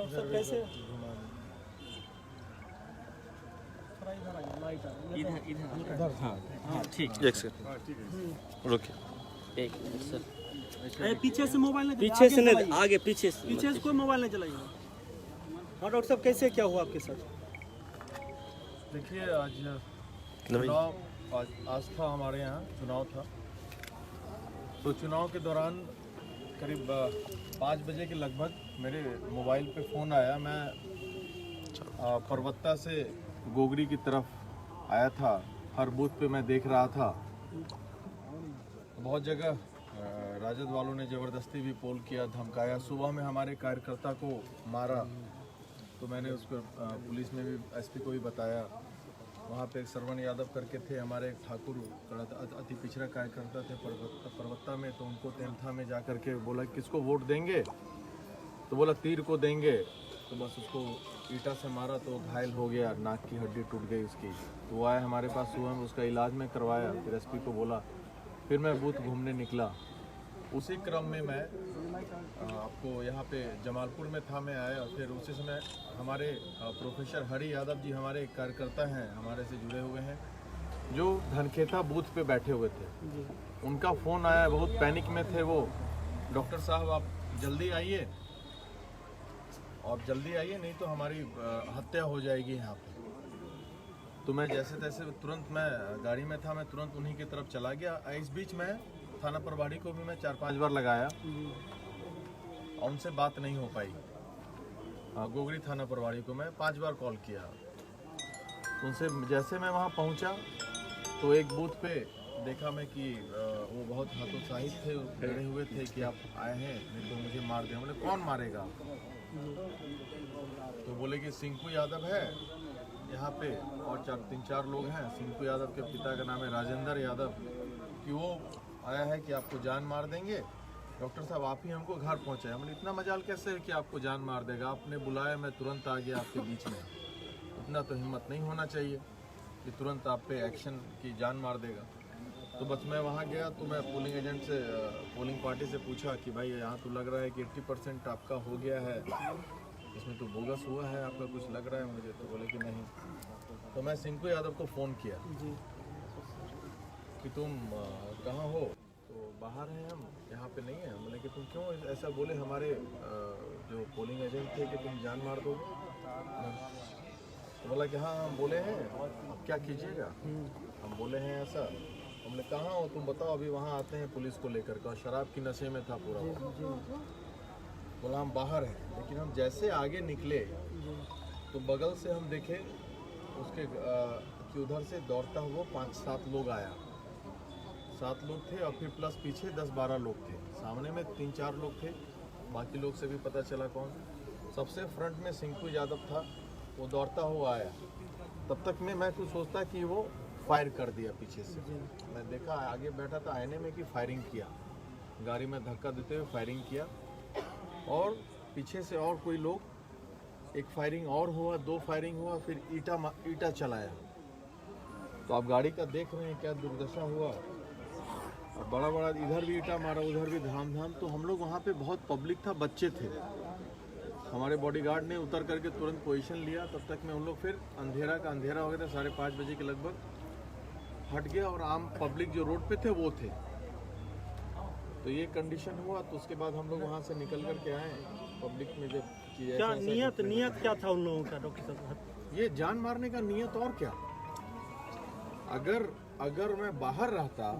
सब कैसे इधर हाँ ठीक एक सेकंड रुकिए। एक मिनट सर। पीछे से मोबाइल नहीं, पीछे से नहीं, आगे पीछे से। पीछे से कोई मोबाइल नहीं चलाइएगा। हाँ डॉक्टर साहब कैसे क्या हुआ आपके साथ? देखिए आज चुनाव आज था, हमारे यहाँ चुनाव था। तो चुनाव के दौरान करीब 5 बजे के लगभग मेरे मोबाइल पे फ़ोन आया। मैं परबत्ता से गोगरी की तरफ आया था। हर बूथ पे मैं देख रहा था। बहुत जगह राजद वालों ने ज़बरदस्ती भी पोल किया, धमकाया। सुबह में हमारे कार्यकर्ता को मारा, तो मैंने उस पर पुलिस में भी एसपी को भी बताया। वहाँ पे एक सरवण यादव करके थे हमारे, एक ठाकुर अति पिछड़ा कार्यकर्ता थे परबत्ता में, तो उनको तेमथा में जा कर के बोला किसको वोट देंगे, तो बोला तीर को देंगे। तो बस उसको ईटा से मारा तो घायल हो गया, नाक की हड्डी टूट गई उसकी। तो वो आया हमारे पास सुबह में, उसका इलाज में करवाया, फिर एसपी को बोला। फिर मैं बूथ घूमने निकला। उसी क्रम में मैं आपको यहाँ पे जमालपुर में था, मैं आया। फिर उसी समय हमारे प्रोफेसर हरि यादव जी हमारे कार्यकर्ता हैं, हमारे से जुड़े हुए हैं, जो धनखेता बूथ पे बैठे हुए थे। उनका फ़ोन आया, बहुत पैनिक में थे वो। डॉक्टर साहब आप जल्दी आइए, आप जल्दी आइए, नहीं तो हमारी हत्या हो जाएगी यहाँ पे। तो मैं जैसे तैसे तुरंत, मैं गाड़ी में था, मैं तुरंत उन्हीं की तरफ चला गया। इस बीच में थाना प्रभारी को भी मैं 4-5 बार लगाया और उनसे बात नहीं हो पाई। गोगरी थाना प्रभारी को मैं 5 बार कॉल किया। उनसे जैसे मैं वहाँ पहुँचा तो एक बूथ पे देखा मैं कि वो बहुत हतोत्साहित थे, डरे हुए थे कि आप आए हैं नहीं तो मुझे मार दें। बोले कौन मारेगा? तो बोले कि सिंकू यादव है यहाँ पे और 3-4 लोग हैं। सिंकू यादव के पिता का नाम है राजेंद्र यादव, कि वो आया है कि आपको जान मार देंगे। डॉक्टर साहब आप ही हमको घर पहुँचाए। मैंने इतना मजाल कैसे है कि आपको जान मार देगा? आपने बुलाया, मैं तुरंत आ गया आपके बीच में। इतना तो हिम्मत नहीं होना चाहिए कि तुरंत आप पे एक्शन की जान मार देगा। तो बस मैं वहाँ गया तो मैं पोलिंग एजेंट से, पोलिंग पार्टी से पूछा कि भाई यहाँ तो लग रहा है कि 80% आपका हो गया है, इसमें तो बोगस हुआ है, आपका कुछ लग रहा है मुझे। तो बोले कि नहीं। तो मैं सिंकू यादव को फ़ोन किया कि तुम कहाँ हो? तो बाहर हैं हम, यहाँ पे नहीं है। बोले कि तुम क्यों ऐसा बोले? हमारे जो पोलिंग एजेंट थे कि तुम जान मार दोगे। तो बोला कि हाँ हम बोले हैं, अब क्या कीजिएगा? हम बोले हैं ऐसा। हमने कहाँ हो तुम बताओ, अभी वहाँ आते हैं पुलिस को लेकर के। और शराब की नशे में था पूरा। बोला हम बाहर हैं। लेकिन हम जैसे आगे निकले तो बगल से हम देखे उसके कि उधर से दौड़ता हुआ 5-7 लोग आया। 7 लोग थे और फिर प्लस पीछे 10-12 लोग थे। सामने में 3-4 लोग थे, बाकी लोग से भी पता चला कौन। सबसे फ्रंट में सिंकू यादव था, वो दौड़ता हुआ आया। तब तक में मैं कुछ सोचता कि वो फायर कर दिया पीछे से। मैं देखा आगे बैठा था आईने में कि फायरिंग किया, गाड़ी में धक्का देते हुए फायरिंग किया। और पीछे से और कोई लोग, एक फायरिंग और हुआ, 2 फायरिंग हुआ, फिर ईटा चलाया। तो आप गाड़ी का देख रहे हैं क्या दुर्दशा हुआ। और बड़ा बड़ा इधर भी ईटा मारा, उधर भी धाम। तो हम लोग वहाँ पे बहुत पब्लिक था, बच्चे थे। हमारे बॉडीगार्ड ने उतर करके तुरंत पोजीशन लिया। तब तक में उन लोग फिर अंधेरा का अंधेरा हो गया था, 5:30 बजे के लगभग हट गया और आम पब्लिक जो रोड पे थे वो थे। तो ये कंडीशन हुआ। तो उसके बाद हम लोग वहाँ से निकल कर के आए पब्लिक में। जब क्या नियत क्या था उन लोगों का डॉक्टर साहब? ये जान मारने का नियत, और क्या। अगर मैं बाहर रहता,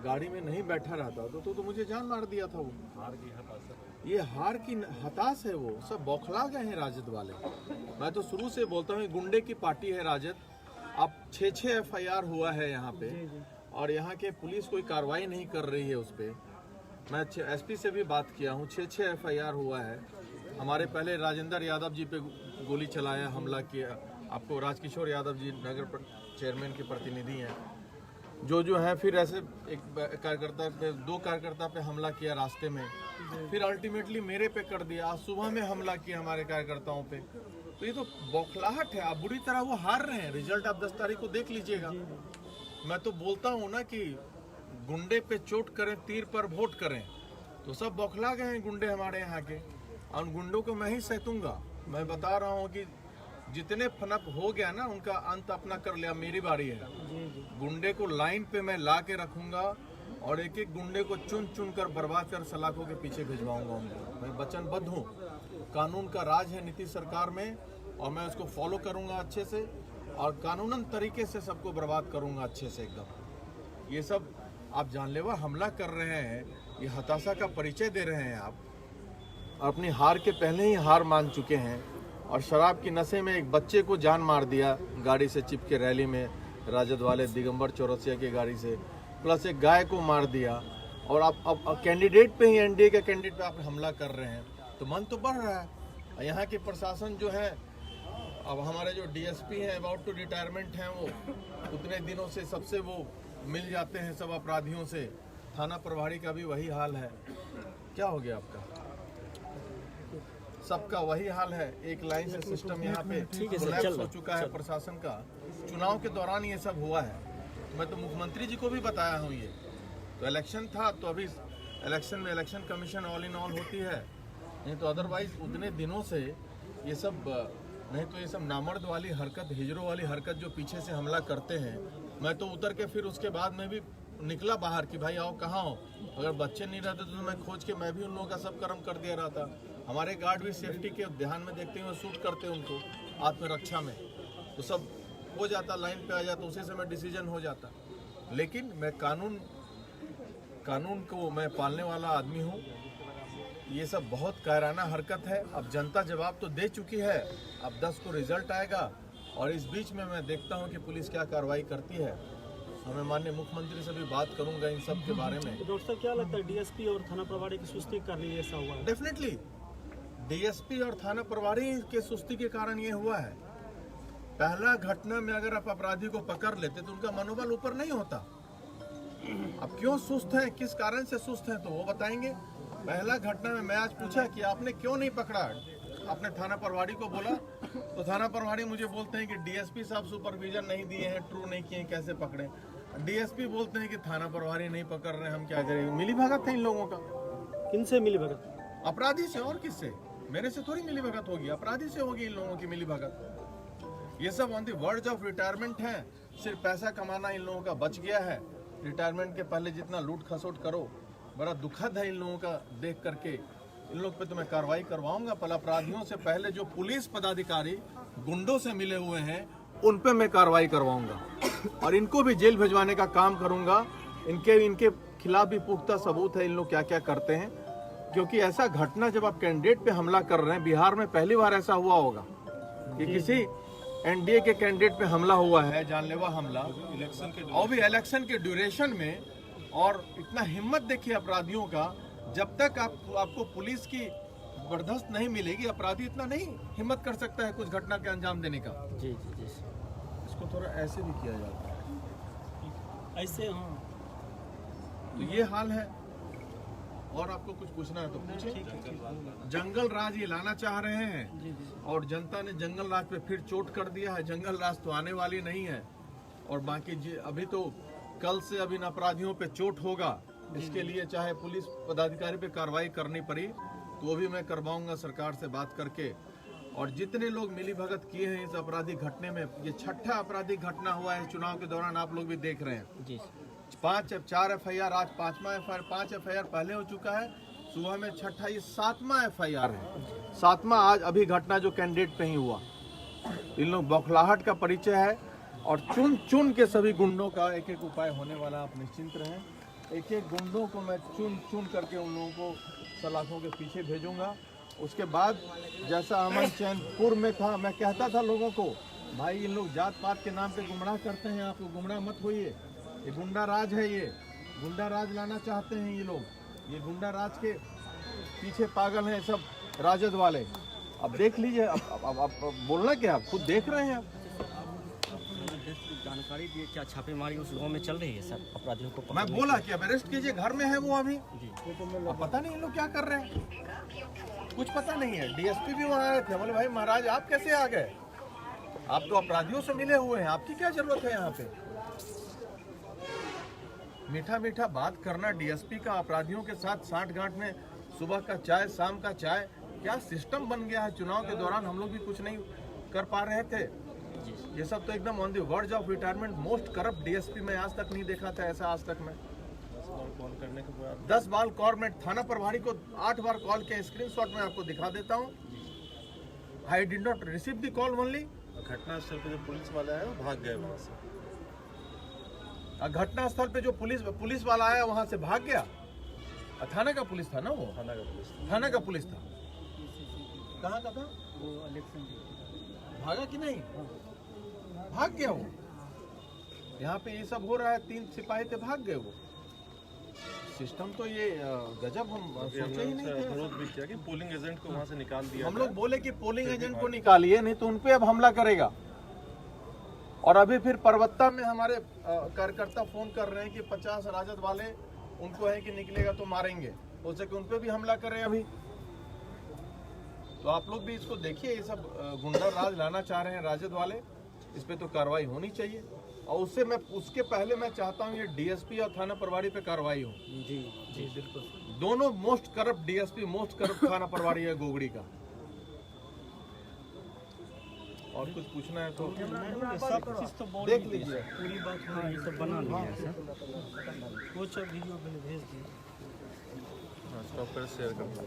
गाड़ी में नहीं बैठा रहता तो मुझे जान मार दिया था वो। ये हार की हताश है। वो सब बौखला गए हैं राजद वाले। मैं तो शुरू से बोलता हूँ गुंडे की पार्टी है राजद। अब 6 FIR हुआ है यहाँ पे और यहाँ के पुलिस कोई कार्रवाई नहीं कर रही है उस पर। मैं एसपी से भी बात किया हूँ, 6 FIR हुआ है। हमारे पहले राजेंद्र यादव जी पे गोली चलाया, हमला किया। आपको राजकिशोर यादव जी नगर चेयरमैन के प्रतिनिधि हैं, जो है। फिर ऐसे एक कार्यकर्ता पे, 2 कार्यकर्ता पे हमला किया रास्ते में। फिर अल्टीमेटली मेरे पे कर दिया। आज सुबह में हमला किया हमारे कार्यकर्ताओं पे। तो ये तो बौखलाहट है। आप बुरी तरह वो हार रहे हैं। रिजल्ट आप 10 तारीख को देख लीजिएगा। मैं तो बोलता हूँ ना कि गुंडे पे चोट करें, तीर पर वोट करें। तो सब बौखला गए हैं गुंडे हमारे यहाँ के, और गुंडों को मैं ही सहतूंगा। मैं बता रहा हूँ कि जितने फनप हो गया ना उनका अंत अपना कर लिया, मेरी बारी है। गुंडे को लाइन पे मैं ला के रखूंगा और एक एक गुंडे को चुन चुन कर बर्बाद कर सलाखों के पीछे भिजवाऊंगा उनको। मैं वचनबद्ध हूँ। कानून का राज है नीतीश सरकार में और मैं उसको फॉलो करूंगा अच्छे से और कानूनन तरीके से सबको बर्बाद करूंगा अच्छे से एकदम। ये सब आप जानलेवा हमला कर रहे हैं, ये हताशा का परिचय दे रहे हैं आप। अपनी हार के पहले ही हार मान चुके हैं और शराब की नशे में एक बच्चे को जान मार दिया गाड़ी से चिपके रैली में, राजद वाले दिगंबर चौरसिया की गाड़ी से, प्लस एक गाय को मार दिया। और आप अब कैंडिडेट पे ही, एनडीए के कैंडिडेट पे आप हमला कर रहे हैं, तो मन तो बढ़ रहा है। यहाँ के प्रशासन जो है, अब हमारे जो डीएसपी हैं अबाउट टू रिटायरमेंट हैं, वो उतने दिनों से सबसे वो मिल जाते हैं सब अपराधियों से। थाना प्रभारी का भी वही हाल है। क्या हो गया आपका? सबका वही हाल है। एक लाइन से सिस्टम यहाँ पे कोलैप्स हो चुका है प्रशासन का। चुनाव के दौरान ये सब हुआ है। मैं तो मुख्यमंत्री जी को भी बताया हूँ। ये तो इलेक्शन था, तो अभी इलेक्शन में election commission all in all होती है, नहीं तो अदरवाइज उतने दिनों से ये सब नहीं तो ये सब नामर्द वाली हरकत, हिजरों वाली हरकत जो पीछे से हमला करते हैं। मैं तो उतर के फिर उसके बाद में भी निकला बाहर कि भाई आओ, कहाँ हो। अगर बच्चे नहीं रहते तो मैं खोज के मैं भी उन लोगों का सब कर्म कर दिया रहता। हमारे गार्ड भी सेफ्टी के ध्यान में देखते हुए शूट करते उनको आत्मरक्षा में, तो सब हो जाता, लाइन पे आ जाता, उसी समय डिसीजन हो जाता। लेकिन मैं कानून को मैं पालने वाला आदमी हूँ। ये सब बहुत कायराना हरकत है। अब जनता जवाब तो दे चुकी है, अब 10 को रिजल्ट आएगा और इस बीच में मैं देखता हूँ कि पुलिस क्या कार्रवाई करती है। मैं माननीय मुख्यमंत्री से भी बात करूंगा इन सब के बारे में। तो डॉक्टर साहब क्या लगता है, डीएसपी और थाना प्रभारी की सुस्ती कर रही है, ऐसा हुआ है? डेफिनेटली डीएसपी और थाना प्रभारी के सुस्ती के कारण ये हुआ है। पहला घटना में अगर आप अपराधी को पकड़ लेते तो उनका मनोबल ऊपर नहीं होता। अब क्यों सुस्त हैं, किस कारण से सुस्त हैं, तो वो बताएंगे। पहला घटना में मैं आज पूछा कि आपने क्यों नहीं पकड़ा, आपने थाना प्रभारी को बोला, तो थाना प्रभारी मुझे बोलते हैं कि डीएसपी साहब सुपरविजन नहीं दिए हैं, ट्रू नहीं किए, कैसे पकड़े। डीएसपी बोलते हैं कि थाना प्रभारी नहीं पकड़ रहे, हम क्या करें। मिली भगत है इन लोगों का। किनसे मिली भगत? अपराधी से, और किससे? मेरे से थोड़ी मिली भगत होगी, अपराधी से होगी इन लोगों की मिली भगत। ये सब on the verge of retirement है। सिर्फ पैसा कमाना इन लोगों का बच गया है। रिटायरमेंट के पहले जितना लूट खसोट करो, बड़ा दुखद है इन लोगों का देख करके। इन लोग पे तो मैं कार्रवाई करवाऊंगा। पहले अपराधियों से पहले जो पुलिस पदाधिकारी गुंडों से मिले हुए हैं उन पे मैं कार्रवाई करवाऊंगा और इनको भी जेल भिजवाने का काम करूंगा। इनके खिलाफ भी पुख्ता सबूत है इन लोग क्या क्या करते हैं। क्योंकि ऐसा घटना जब आप कैंडिडेट पे हमला कर रहे हैं, बिहार में पहली बार ऐसा हुआ होगा कि किसी एनडीए के कैंडिडेट पे हमला हुआ है, जानलेवा हमला, इलेक्शन के और भी इलेक्शन के ड्यूरेशन में। और इतना हिम्मत देखिए अपराधियों का, जब तक आपको पुलिस की बर्दाश्त नहीं मिलेगी, अपराधी इतना नहीं हिम्मत कर सकता है कुछ घटना के अंजाम देने का। जी जी जी। इसको थोड़ा ऐसे भी किया जाता है, ऐसे। हाँ, तो ये हाल है। और आपको कुछ पूछना है तो पूछिए। जंगल राज ये लाना चाह रहे हैं और जनता ने जंगल राज पे फिर चोट कर दिया है। जंगल राज तो आने वाली नहीं है। और बाकी अभी तो कल से अब इन अपराधियों पे चोट होगा। इसके लिए चाहे पुलिस पदाधिकारी पे कार्रवाई करनी पड़ी तो वो भी मैं करवाऊंगा सरकार से बात करके। और जितने लोग मिली भगत किए हैं इस आपराधिक घटने में, ये 6ठा आपराधिक घटना हुआ है चुनाव के दौरान, आप लोग भी देख रहे हैं। जी 4 FIR, आज 5वां FIR, 5 FIR पहले हो चुका है। सुबह में 6ठा, ये 7वां FIR है। 7वां आज अभी घटना जो कैंडिडेट पे ही हुआ। इन लोग बौखलाहट का परिचय है और चुन चुन के सभी गुंडों का एक एक उपाय होने वाला, आप निश्चिंत रहें। एक एक गुंडों को मैं चुन चुन करके उन लोगों को सलाखों के पीछे भेजूंगा। उसके बाद जैसा अमन चैनपुर में था, मैं कहता था लोगों को, भाई इन लोग जात पात के नाम पे गुमराह करते हैं, आप लोग गुमराह मत होइए। ये गुंडा राज है, ये गुंडा राज लाना चाहते हैं ये लोग। ये गुंडा राज के पीछे पागल हैं सब राजद वाले। अब देख लीजिए, अब बोलना क्या, आप खुद देख रहे हैं। जानकारी दिए क्या छापेमारी उस गांव में चल रही है सर, अपराधियों को मैं बोला कि अब अरेस्ट कीजिए, घर में है वो अभी। अब पता नहीं इन लोग क्या कर रहे हैं, कुछ पता नहीं है। डीएसपी भी वहाँ आए थे, बोले भाई महाराज आप कैसे आ गए, आप तो अपराधियों से मिले हुए हैं, आपकी क्या जरूरत है यहाँ पे। मीठा मीठा बात करना डीएसपी का अपराधियों के साथ 60 गांठ में, सुबह का चाय शाम का चाय, क्या सिस्टम बन गया है। चुनाव के दौरान हम लोग भी कुछ नहीं कर पा रहे थे। ये सब तो एकदम on the verge of retirement. Most corrupt DSP मैं आज तक नहीं देखा था ऐसा, आज तक मैं 10 बार कॉल में थाना प्रभारी को 8 बार कॉल किया। स्क्रीनशॉट में आपको दिखा देता हूँ। I did not receive the call only. घटनास्थल पे जो पुलिस वाला है वो भाग गए वहाँ से। घटनास्थल पे जो पुलिस वाला आया वहां से भाग गया। थाना का पुलिस था ना वो, थाना का पुलिस था। कहाँ का था वो इलेक्शन भागा कि नहीं? भाग गया वो। यहाँ पे ये सब हो रहा है, 3 सिपाही थे भाग गए वो। सिस्टम तो ये गजब, हम सोचे ही नहीं थे। विरोध भी किया कि पोलिंग एजेंट को वहाँ से निकाल दिया। हम लोग बोले कि पोलिंग एजेंट को निकालिए, नहीं तो उनपे अब हमला करेगा। और अभी फिर परबत्ता में हमारे कार्यकर्ता फोन कर रहे हैं कि 50 राजद वाले उनको है कि निकलेगा तो मारेंगे, हो सके उनपे भी हमला कर रहे हैं अभी। तो आप लोग भी इसको देखिए, ये सब गुंडा राज लाना चाह रहे हैं राजद वाले, इस पे तो कार्रवाई होनी चाहिए। और उसके पहले मैं चाहता हूँ ये डीएसपी और थाना प्रभारी पे कार्रवाई हो। जी जी बिल्कुल। दोनों most corrupt DSP, most corrupt थाना प्रभारी है गोगड़ी का। और कुछ पूछना है तो सब चीज़ तो बोल देख ही लीजिए। दिया। पूरी बात हाँ ये सब बना लिया है सर। वो सब वीडियो पहले भेज दिए। स्टॉप कर शेयर कर दो।